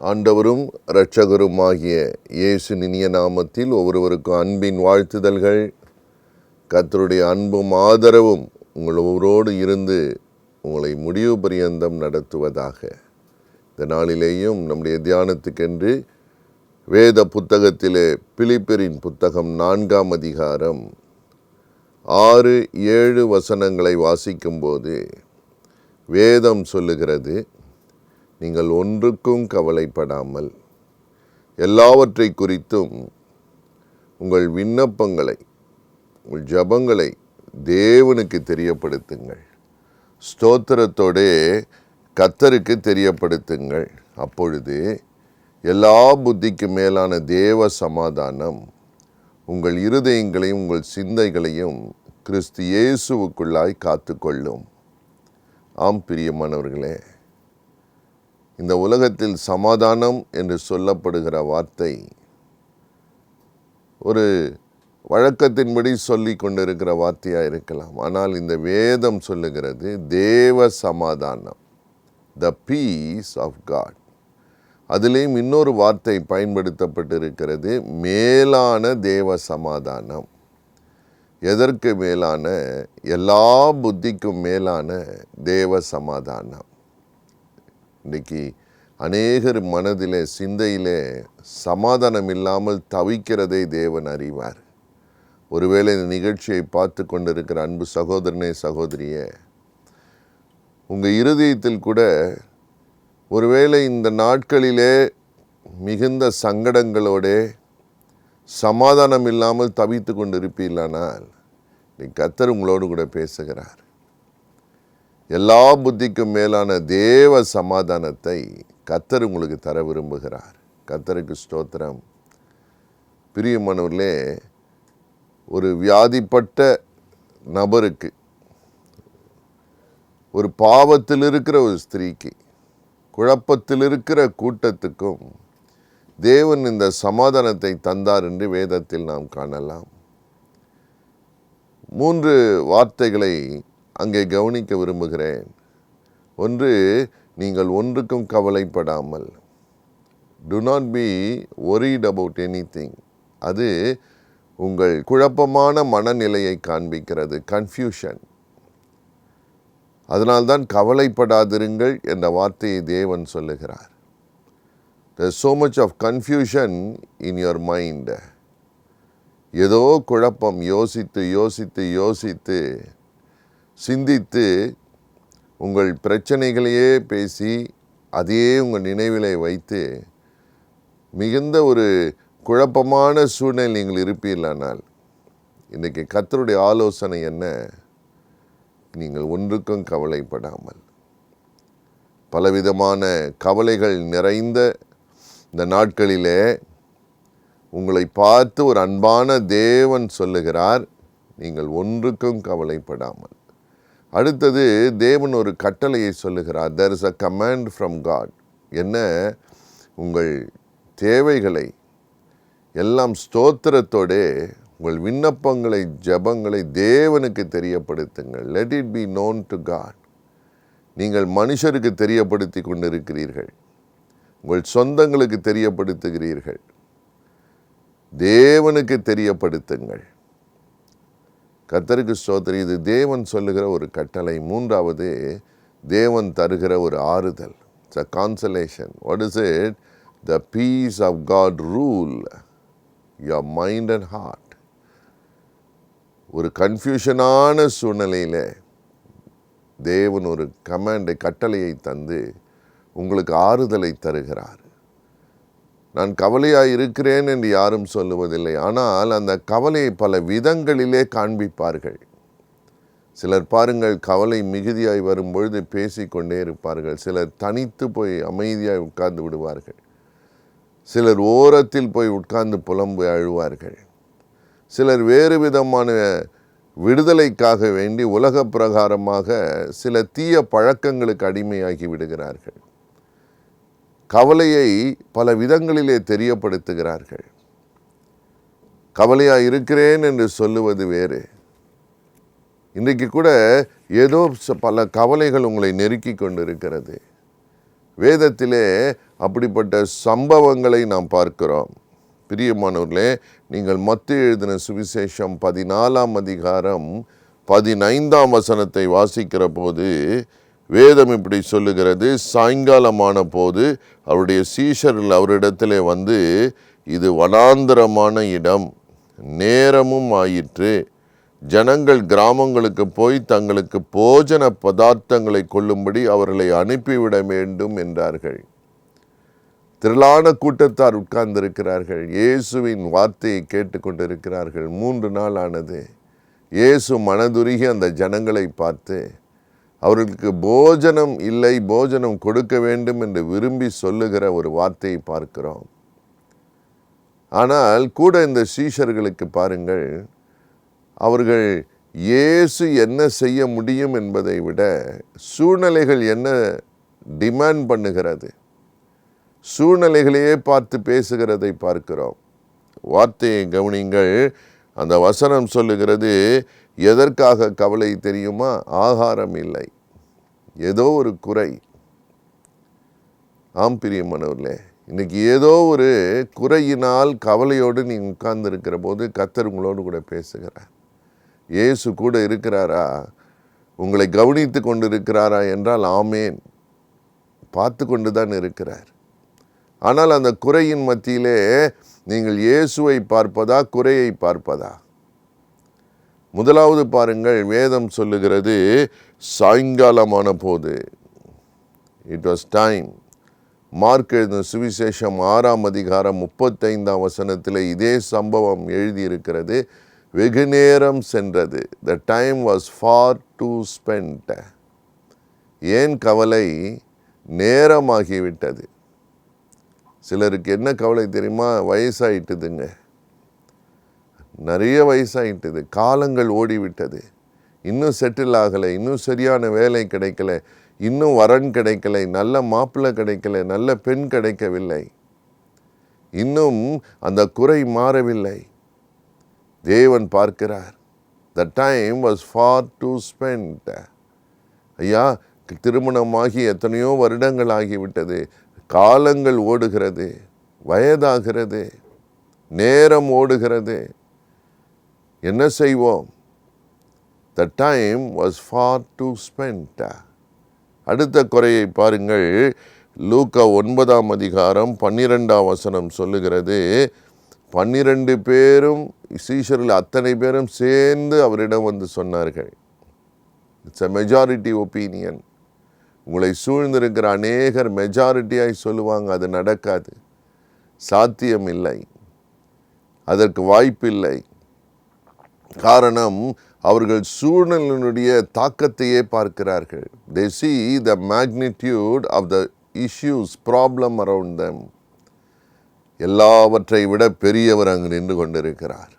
ஆண்டவரும் இரட்சகருமாகிய இயேசு இனிய நாமத்தில் ஒவ்வொருவருக்கும் அன்பின் வாழ்த்துதல்கள். கர்த்தருடைய அன்பும் ஆதரவும் உங்களோடு இருந்து உங்களை முடிவு பரியந்தம் நடத்துவதாக. இந்த நாளிலேயும் நம்முடைய தியானத்துக்கென்று வேத புத்தகத்திலே பிலிப்பியரின் புத்தகம் 4ஆம் அதிகாரம் 6-7 வசனங்களை வாசிக்கும்போது வேதம் சொல்லுகிறது, நீங்கள் ஒன்றுக்கும் கவலைப்படாமல் எல்லாவற்றை குறித்தும் உங்கள் விண்ணப்பங்களை, உங்கள் ஜெபங்களை தேவனுக்கு தெரியப்படுத்துங்கள். ஸ்தோத்திரத்தோடே கர்த்தருக்கு தெரியப்படுத்துங்கள். அப்பொழுது எல்லா புத்திக்கு மேலான தேவ சமாதானம் உங்கள் இருதயங்களையும் உங்கள் சிந்தைகளையும் கிறிஸ்து இயேசுவுக்குள்ளாய் காத்துக்கொள்ளும். ஆம் பிரியமானவர்களே, இந்த உலகத்தில் சமாதானம் என்று சொல்லப்படுகிற வார்த்தை ஒரு வழக்கத்தின்படி சொல்லி கொண்டிருக்கிற வார்த்தையாக இருக்கலாம். ஆனால் இந்த வேதம் சொல்லுகிறது தேவ சமாதானம், த பீஸ் ஆஃப் காட். அதிலேயும் இன்னொரு வார்த்தை பயன்படுத்தப்பட்டிருக்கிறது, மேலான தேவ சமாதானம். எதற்கு மேலான? எல்லா புத்திக்கும் மேலான தேவ சமாதானம். இன்றைக்கி அநேகர் மனதிலே, சிந்தையிலே சமாதானம் இல்லாமல் தவிக்கிறதை தேவன் அறிவார். ஒருவேளை இந்த நிகழ்ச்சியை பார்த்து கொண்டிருக்கிற அன்பு சகோதரனே, சகோதரியே, உங்கள் இருதயத்தில் கூட ஒருவேளை இந்த நாட்களிலே மிகுந்த சங்கடங்களோடே சமாதானம் இல்லாமல் தவித்து கொண்டிருப்பீர்களானால் கர்த்தர் உங்களோடு கூட பேசுகிறார். எல்லா புத்திக்கும் மேலான தேவ சமாதானத்தை கர்த்தர் உங்களுக்கு தர விரும்புகிறார். கர்த்தருக்கு ஸ்தோத்திரம். பிரியமானவர்களே, ஒரு வியாதிப்பட்ட நபருக்கு, ஒரு பாவத்தில் இருக்கிற ஒரு ஸ்திரீக்கு, குழப்பத்தில் இருக்கிற கூட்டத்துக்கும் தேவன் இந்த சமாதானத்தை தந்தார் என்று வேதத்தில் நாம் காணலாம். 3 வார்த்தைகளை அங்கே கவனிக்க விரும்புகிறேன். ஒன்று, நீங்கள் ஒன்றுக்கும் கவலைப்படாமல். To not be worried about anything. அது உங்கள் குழப்பமான மனநிலையை காண்பிக்கிறது, கன்ஃபியூஷன். அதனால்தான் கவலைப்படாதிருங்கள் என்ற வார்த்தையை தேவன் சொல்லுகிறார். There's so much of confusion in your mind. ஏதோ குழப்பம், யோசித்து யோசித்து யோசித்து சிந்தித்து உங்கள் பிரச்சனைகளையே பேசி அதையே உங்கள் நினைவிலே வைத்து மிகுந்த ஒரு குழப்பமான சூழ்நிலை நீங்கள் இருப்பீர்களானால் இன்றைக்கி கர்த்தருடைய ஆலோசனை என்ன? நீங்கள் ஒன்றுக்கும் கவலைப்படாமல். பலவிதமான கவலைகள் நிறைந்த இந்த நாட்களிலே உங்களை பார்த்து ஒரு அன்பான தேவன் சொல்லுகிறார், நீங்கள் ஒன்றுக்கும் கவலைப்படாமல். அடுத்தது, தேவன் ஒரு கட்டளையை சொல்லுகிறார். there is a command from God. என்ன? உங்கள் தேவைகளை எல்லாம் ஸ்தோத்திரத்தோடே உங்கள் விண்ணப்பங்களை, ஜெபங்களை தேவனுக்கு தெரியப்படுத்துங்கள். let it be known to God. நீங்கள் மனுஷருக்கு தெரியப்படுத்தி கொண்டிருக்கிறீர்கள், உங்கள் சொந்தங்களுக்கு தெரியப்படுத்துகிறீர்கள், தேவனுக்கு தெரியப்படுத்துங்கள். கர்த்தருக்கு ஸ்தோத்திரம். இது தேவன் சொல்லுகிற ஒரு கட்டளை. 3வது, தேவன் தருகிற ஒரு ஆறுதல். It's a consolation. What is it? The peace of God rule your mind and heart. ஒரு கன்ஃபியூஷனான சூழ்நிலையில் தேவன் ஒரு கமாண்டை, கட்டளையை தந்து உங்களுக்கு ஆறுதலை தருகிறார். நான் கவலையாக இருக்கிறேன் என்று யாரும் சொல்லுவதில்லை. ஆனால் அந்த கவலையை பல விதங்களிலே காண்பிப்பார்கள். சிலர் பாருங்கள், கவலை மிகுதியாய் வரும்பொழுது பேசிக்கொண்டே இருப்பார்கள். சிலர் தனித்து போய் அமைதியாய் உட்கார்ந்து விடுவார்கள். சிலர் ஓரத்தில் போய் உட்கார்ந்து புலம்பு அழுவார்கள். சிலர் வேறு விதமான விடுதலைக்காக வேண்டி உலக பிரகாரமாக சில தீய பழக்கங்களுக்கு அடிமையாகி விடுகிறார்கள். கவலையை பல விதங்களிலே தெரியப்படுத்துகிறார்கள். கவலையாக இருக்கிறேன் என்று சொல்லுவது வேறு. இன்றைக்கு கூட ஏதோ பல கவலைகள் உங்களை நெருக்கி கொண்டு இருக்கிறது. வேதத்திலே அப்படிப்பட்ட சம்பவங்களை நாம் பார்க்கிறோம். பிரியமானவர்களே, நீங்கள் மத்தேயு எழுதின சுவிசேஷம் 14ஆம் அதிகாரம் 15ஆம் வசனத்தை வாசிக்கிற போது வேதம் இப்படி சொல்லுகிறது, சாயங்காலமான போது அவருடைய சீஷர்கள் அவரிடத்திலே வந்து, இது வனாந்தரமான இடம், நேரமும் ஆயிற்று, ஜனங்கள் கிராமங்களுக்கு போய் தங்களுக்கு போஜன பதார்த்தங்களை கொள்ளும்படி அவர்களை அனுப்பிவிட வேண்டும் என்றார்கள். திரளான கூட்டத்தார் உட்கார்ந்திருக்கிறார்கள். இயேசுவின் வார்த்தையை கேட்டுக்கொண்டிருக்கிறார்கள். 3 நாள் ஆனது. இயேசு மனதுருகி அந்த ஜனங்களை பார்த்து அவர்களுக்கு போஜனம் இல்லை, போஜனம் கொடுக்க வேண்டும் என்று விரும்பி சொல்லுகிற ஒரு வார்த்தையை பார்க்கிறோம். ஆனால் கூட இந்த சீஷர்களுக்கு பாருங்கள், அவர்கள் இயேசு என்ன செய்ய முடியும் என்பதை விட சூழ்நிலைகள் என்ன டிமாண்ட் பண்ணுகிறது, சூழ்நிலைகளையே பார்த்து பேசுகிறதை பார்க்கிறோம். வார்த்தையை கவனிங்கள். அந்த வசனம் சொல்லுகிறது, எதற்காக கவலை தெரியுமா? ஆகாரம் இல்லை, ஏதோ ஒரு குறை. ஆம் பிரியமானவர்களே, இன்னைக்கு ஏதோ ஒரு குறையினால் கவலையோடு நீ உட்கார்ந்து இருக்கிற போது கர்த்தர் உங்களோடு கூட பேசுகிறார். இயேசு கூட இருக்கிறாரா? உங்களை கவனித்து கொண்டு இருக்கிறாரா என்றால் ஆமேன், பார்த்து கொண்டு தான் இருக்கிறார். ஆனால் அந்த குறையின் மத்தியிலே நீங்கள் இயேசுவை பார்ப்பதா, குறையை பார்ப்பதா? முதலாவது பாருங்கள், வேதம் சொல்லுகிறது சாயங்காலமான போது, இட் வாஸ் டைம். மார்க் எழுதின சுவிசேஷம் 6ஆம் அதிகாரம் 35ஆம் வசனத்தில் இதே சம்பவம் எழுதியிருக்கிறது. வெகு நேரம் சென்றது. The time was for to spend. ஏன் கவலை? நேரமாகிவிட்டது. சிலருக்கு என்ன கவலை தெரியுமா? வயசாயிட்டுதுங்க, நிறைய வயசாயிட்டுது, காலங்கள் ஓடிவிட்டது, இன்னும் செட்டில் ஆகலை, இன்னும் சரியான வேலை கிடைக்கல, இன்னும் வரன் கிடைக்கலை, நல்ல மாப்பிள்ளை கிடைக்கல, நல்ல பெண் கிடைக்கவில்லை, இன்னும் அந்த குறை மாறவில்லை. தேவன் பார்க்கிறார். The time was for to spend. ஐயா, திருமணமாகி எத்தனையோ வருடங்கள் ஆகிவிட்டது, காலங்கள் ஓடுகிறது, வயதாகிறது, நேரம் ஓடுகிறது, என்ன செய்வோம்? The time was for to spend. அடுத்த குறையை பாருங்கள். லூக்கா 9ஆம் அதிகாரம் 12ஆம் வசனம் சொல்லுகிறது, 12 பேரும் சீஷர்கள் அத்தனை பேரும் சேர்ந்து அவரிடம் வந்து சொன்னார்கள். It's a majority opinion. உங்களை சூழ்ந்திருக்கிற அநேகர் மெஜாரிட்டியாய் சொல்லுவாங்க, அது நடக்காது, சாத்தியம் இல்லை, அதற்கு வாய்ப்பில்லை. காரணம், அவர்கள் சூழ்நிலையினுடைய தாக்கத்தையே பார்க்கிறார்கள். They see the magnitude of the issues, problem around them. எல்லாவற்றை விட பெரியவர் அங்கு நின்று கொண்டிருக்கிறார்.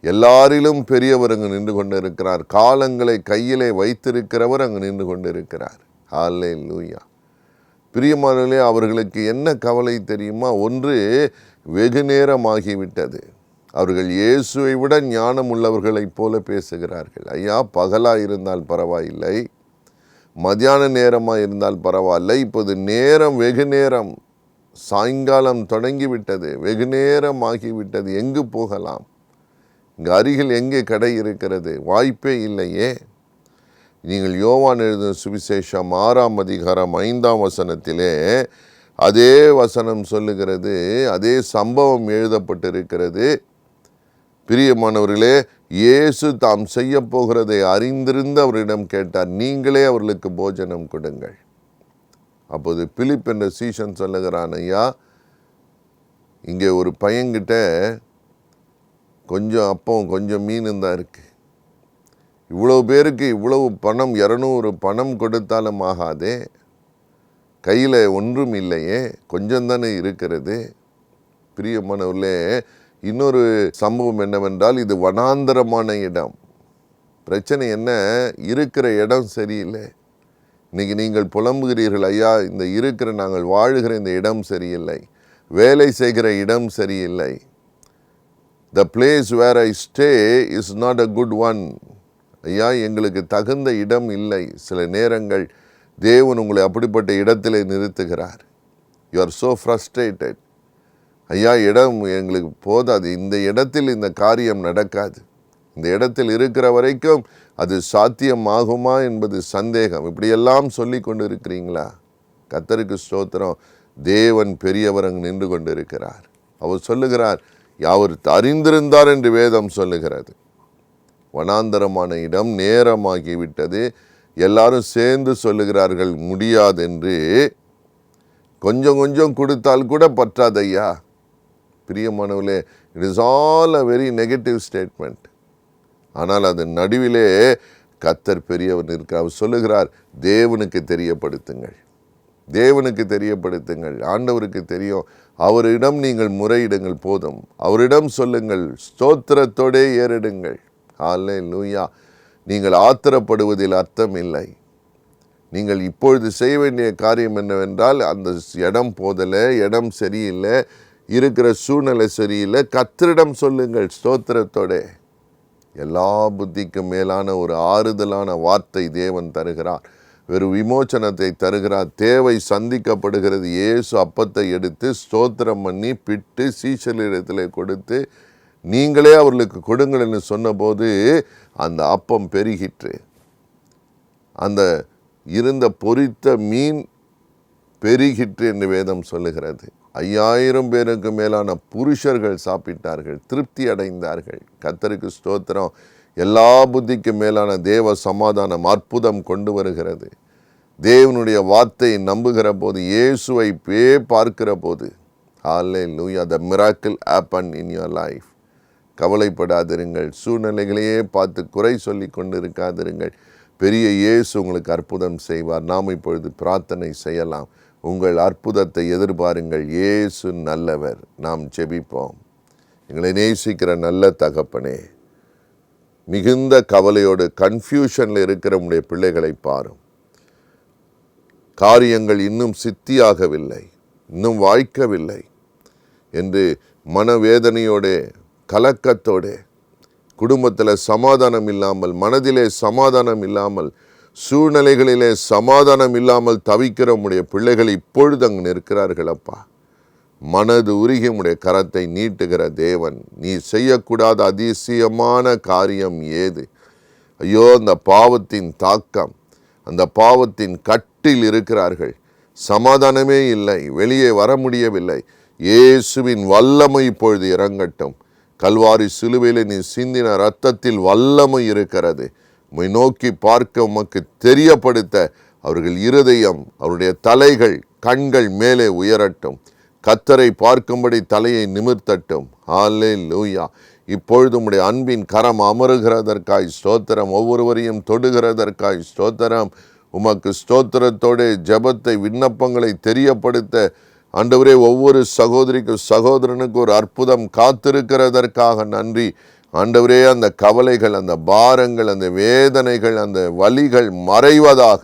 எல்லாரிலும் பெரியவர் அங்கு நின்று கொண்டிருக்கிறார். காலங்களை கையிலே வைத்திருக்கிறவர் அங்கு நின்று கொண்டிருக்கிறார். ஹல்லேலூயா. பிரியமானவர்களே, அவர்களுக்கு என்ன கவலை தெரியுமா? ஒன்று, வெகு நேரமாகிவிட்டது. அவர்கள் இயேசுவை விட ஞானம் உள்ளவர்களைப் போல பேசுகிறார்கள். ஐயா, பகலாக இருந்தால் பரவாயில்லை, மத்தியான நேரமாக இருந்தால் பரவாயில்லை, இப்போது நேரம் வெகு நேரம், சாயங்காலம் தொடங்கிவிட்டது, வெகு நேரம் ஆகிவிட்டது, எங்கு போகலாம்? இங்கே அருகில் எங்கே கடை இருக்கிறது? வாய்ப்பே இல்லையே. நீங்கள் யோவான் எழுதின சுவிசேஷம் 6ஆம் அதிகாரம் 5ஆம் வசனத்திலே அதே வசனம் சொல்லுகிறது, அதே சம்பவம் எழுதப்பட்டிருக்கிறது. பிரியமானவர்களே, இயேசு தாம் செய்ய போகிறதை அறிந்திருந்து அவரிடம் கேட்டார், நீங்களே அவர்களுக்கு போஜனம் கொடுங்கள். அப்போது பிலிப் என்ற சீஷன் சொல்லுகிறான், ஐயா, இங்கே ஒரு பையன்கிட்ட கொஞ்சம் அப்பம் கொஞ்சம் மீனும் தான் இருக்குது, இவ்வளோ பேருக்கு இவ்வளவு பணம், 200 பணம் கொடுத்தாலும் ஆகாதே, கையில் ஒன்றும் இல்லையே, கொஞ்சம் தானே இருக்கிறது. பிரியமானவர்களே, இன்னொரு சம்பவம் என்னவென்றால், இது வனாந்தரமான இடம். பிரச்சனை என்ன? இருக்கிற இடம் சரியில்லை. இன்றைக்கி நீங்கள் புலம்புகிறீர்கள், ஐயா, இந்த இருக்கிற நாங்கள் வாழுகிற இந்த இடம் சரியில்லை, வேலை செய்கிற இடம் சரியில்லை. The place where I stay is not a good one. ஐயா, எங்களுக்கு தகுந்த இடம் இல்லை. சில நேரங்கள் தேவன் உங்களை அப்படிப்பட்ட இடத்திலே நிறுத்துகிறார். You are so frustrated. ஐயா, இடம் எங்களுக்கு போதாது, இந்த இடத்தில் இந்த காரியம் நடக்காது, இந்த இடத்தில் இருக்கிற வரைக்கும் அது சாத்தியமாகுமா என்பது சந்தேகம், இப்படியெல்லாம் சொல்லி கொண்டு இருக்கிறீங்களா? கர்த்தருக்கு ஸ்தோத்திரம். தேவன் பெரியவர் அங்கு நின்று கொண்டு இருக்கிறார். அவர் சொல்லுகிறார், அவர் அறிந்திருந்தார் என்று வேதம் சொல்லுகிறது. வனாந்தரமான இடம் நேரமாகிவிட்டது, எல்லாரும் சேர்ந்து சொல்லுகிறார்கள் முடியாது என்று. கொஞ்சம் கொஞ்சம் கொடுத்தால் கூட பற்றாதையா. பிரியமானவர்களே, it is all a very negative statement. ஆனால் அது நடுவிலே கர்த்தர் பெரியவர் இருக்கிறார். அவர் சொல்லுகிறார், தேவனுக்கு தெரியப்படுத்துங்கள், தேவனுக்கு தெரியப்படுத்துங்கள். ஆண்டவருக்கு தெரியும். அவரிடம் நீங்கள் முறையிடுங்கள் போதும். அவரிடம் சொல்லுங்கள், ஸ்தோத்திரத்தோடே ஏறிடுங்கள். ஹல்லேலூயா. நீங்கள் ஆத்திரப்படுவதில் அர்த்தம் இல்லை. நீங்கள் இப்பொழுது செய்ய வேண்டிய காரியம் என்னவென்றால், அந்த இடம் போதலை, இடம் சரியில்லை, இருக்கிற சூழ்நிலை சரியில்லை, கர்த்தரிடம் சொல்லுங்கள் ஸ்தோத்திரத்தோட. எல்லா புத்திக்கும் மேலான ஒரு ஆறுதலான வார்த்தை தேவன் தருகிறார். ஒரு விமோச்சனத்தை தருகிறார். தேவை சந்திக்கப்படுகிறது. இயேசு அப்பத்தை எடுத்து ஸ்தோத்திரம் பண்ணி பிட்டு சீஷரிடத்தில் கொடுத்து நீங்களே அவர்களுக்கு கொடுங்கள் என்று சொன்னபோது அந்த அப்பம் பெருகிற்று. அந்த இருந்த பொரித்த மீன் பெருகிற்று என்று வேதம் சொல்லுகிறது. 5000 பேருக்கு மேலான புருஷர்கள் சாப்பிட்டார்கள், திருப்தி அடைந்தார்கள். கர்த்தருக்கு ஸ்தோத்திரம். எல்லா புத்திக்கு மேலான தேவ சமாதானம் அற்புதம் கொண்டு வருகிறது. தேவனுடைய வார்த்தையை நம்புகிற போது, இயேசுவை பார்க்கிற போது, ஹல்லேலூயா, the miracle happened in your life. கவலைப்படாதிருங்கள், சூழ்நிலைகளையே பார்த்து குறை சொல்லி கொண்டு இருக்காதிருங்கள். பெரிய இயேசு உங்களுக்கு அற்புதம் செய்வார். நாம் இப்பொழுது பிரார்த்தனை செய்யலாம். உங்கள் அற்புதத்தை எதிர்பாருங்கள். இயேசு நல்லவர். நாம் ஜெபிப்போம். எங்களை நேசிக்கிற நல்ல தகப்பனே, மிகுந்த கவலையோடு கன்ஃபியூஷனில் இருக்கிற உடைய பிள்ளைகளை பாரும். காரியங்கள் இன்னும் சித்தியாகவில்லை, இன்னும் வாய்க்கவில்லை என்று மனவேதனையோட கலக்கத்தோட, குடும்பத்தில் சமாதானம் இல்லாமல், மனதிலே சமாதானம் இல்லாமல், சூழ்நிலைகளிலே சமாதானம் இல்லாமல் தவிக்கிற உடைய பிள்ளைகள் இப்பொழுது அங்கு நிற்கிறார்கள். அப்பா, மனது உருகி உடைய கரத்தை நீட்டுகிற தேவன், நீ செய்யக்கூடாத அதிசயமான காரியம் ஏது? ஐயோ, அந்த பாவத்தின் தாக்கம், அந்த பாவத்தின் கட்டில் இருக்கிறார்கள். சமாதானமே இல்லை, வெளியே வர முடியவில்லை. இயேசுவின் வல்லமை இப்பொழுது இறங்கட்டும். கல்வாரி சிலுவையில் நீ சிந்தின இரத்தத்தில் வல்லமை இருக்கிறது. உம்மை நோக்கி பார்க்க, உமக்கு தெரியப்படுத்த அவர்கள் இருதயம், அவருடைய தலைகள், கண்கள் மேலே உயரட்டும். கர்த்தரை பார்க்கும்படி தலையை நிமிர்த்தட்டும். ஹல்லேலூயா. இப்பொழுது உம்முடைய அன்பின் கரம் அமருகிறதற்காய் ஸ்தோத்திரம். ஒவ்வொருவரையும் தொடுகிறதற்காய் ஸ்தோத்திரம். உமக்கு ஸ்தோத்திரத்தோடு ஜெபத்தை, விண்ணப்பங்களை தெரியப்படுத்த ஆண்டவரே, ஒவ்வொரு சகோதரிக்கு சகோதரனுக்கு ஒரு அற்புதம் காத்திருக்கிறதற்காக நன்றி. ஆண்டவரே, அந்த கவலைகள், அந்த பாரங்கள், அந்த வேதனைகள், அந்த வலிகள் மறைவதாக,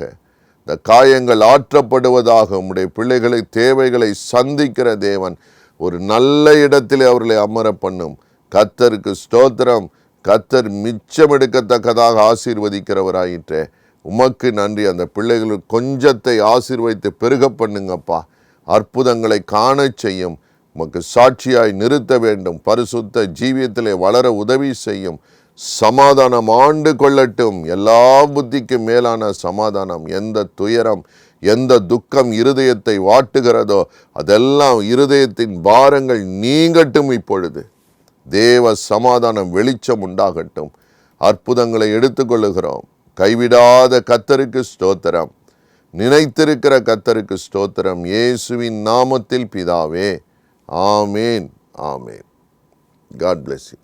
இந்த காயங்கள் ஆற்றப்படுவதாக. உம்முடைய பிள்ளைகளை, தேவைகளை சந்திக்கிற தேவன் ஒரு நல்ல இடத்திலே அவர்களை அமர பண்ணும். கர்த்தருக்கு ஸ்தோத்திரம். கர்த்தர் மிச்சம் எடுக்கத்தக்கதாக ஆசீர்வதிக்கிறவராயிற்றே. உமக்கு நன்றி. அந்த பிள்ளைகளுக்கு கொஞ்சத்தை ஆசீர்வதித்து பெருக பண்ணுங்கப்பா. அற்புதங்களை காண செய்யும். உமக்கு சாட்சியாய் நிறுத்த வேண்டும். பரிசுத்த ஜீவியத்திலே வளர உதவி செய்யும். சமாதானம் ஆண்டு கொள்ளட்டும். எல்லா புத்திக்கு மேலான சமாதானம். எந்த துயரம், எந்த துக்கம் இருதயத்தை வாட்டுகிறதோ அதெல்லாம், இருதயத்தின் பாரங்கள் நீங்கட்டும். இப்பொழுது தேவ சமாதானம் வெளிச்சம் உண்டாகட்டும். அற்புதங்களை எடுத்துக்கொள்ளுகிறோம். கைவிடாத கர்த்தருக்கு ஸ்தோத்திரம். நினைத்திருக்கிற கர்த்தருக்கு ஸ்தோத்திரம். இயேசுவின் நாமத்தில் பிதாவே, ஆமேன், ஆமேன். God bless you.